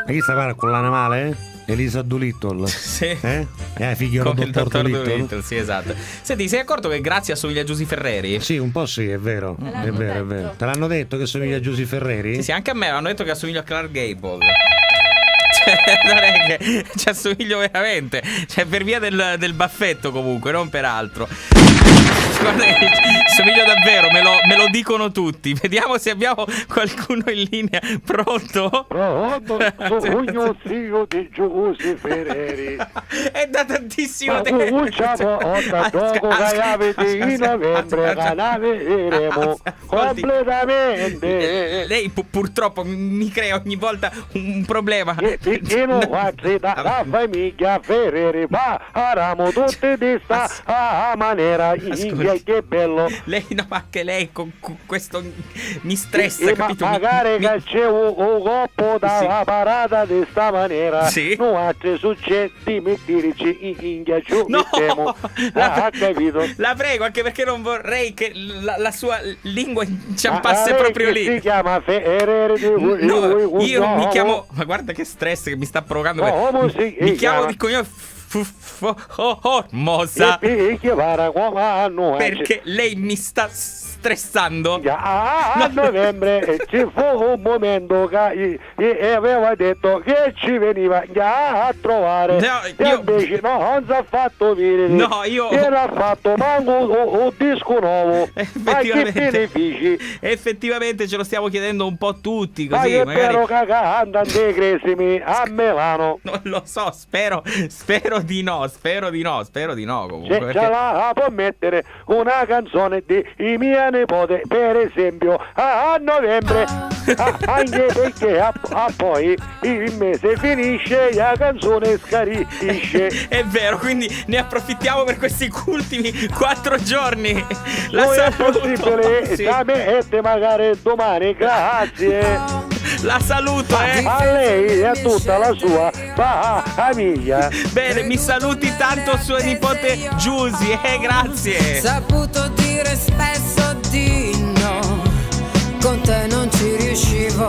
Ma chi sta parlando con l'animale? Elisa Doolittle? Sì. Figlio Come del il dottor dottor Doolittle. Dolittle, sì, esatto. Senti, sei accorto che Grazia assomiglia a Giusy Ferreri? Sì, un po' sì, è vero. È vero, è vero. Te l'hanno detto che somiglia a Giusy Ferreri? Sì, sì, anche a me hanno detto che assomiglio a Clark Gable. Non è che ci assomiglio veramente. Cioè, per via del baffetto, comunque, non per altro. Guarda, somiglio davvero, me lo dicono tutti. Vediamo se abbiamo qualcuno in linea. Pronto? Pronto, sono figlio di Giusy Ferreri. È da tantissimo tempo. Ma cominciamo a dopo che avete in novembre che la vedremo completamente. Lei purtroppo mi crea ogni volta un problema. E non faccio la famiglia Ferreri, ma eravamo tutti di sta maniera. Che bello. Lei, no, ma anche lei con questo mi stressa, capito? Magari che c'è un coppo dalla parata di sta maniera. Sì. Non altri succedi metterci in ghiaccio. No, ha capito? La prego, anche perché non vorrei che la sua lingua inciampasse proprio lì. Si chiama Ferreri. No, io mi chiamo. Ma guarda che stress che mi sta provocando. Mi chiamo di cognome Formosa. Perché lei mi sta stressando. A novembre ci fu un momento che aveva detto che ci veniva a trovare. Invece non si è fatto vedere. No, io era fatto manco un disco nuovo. Ma che benefici? Effettivamente ce lo stiamo chiedendo un po' tutti, Ma così io magari. spero che andano dei cresimi a Milano. Non lo so, spero di no comunque. Ce la può mettere una canzone di mia nipote, per esempio, a novembre, anche perché poi il mese finisce e la canzone scarisce. È vero, quindi ne approfittiamo per questi ultimi 4 giorni. La Non è saluto. possibile, Sì. da me e magari domani, grazie. La saluto, A lei e a tutta la sua famiglia. Bene, mi saluti tanto sua nipote Giusy, grazie. Saputo dire spesso di no, con te non ci riuscivo.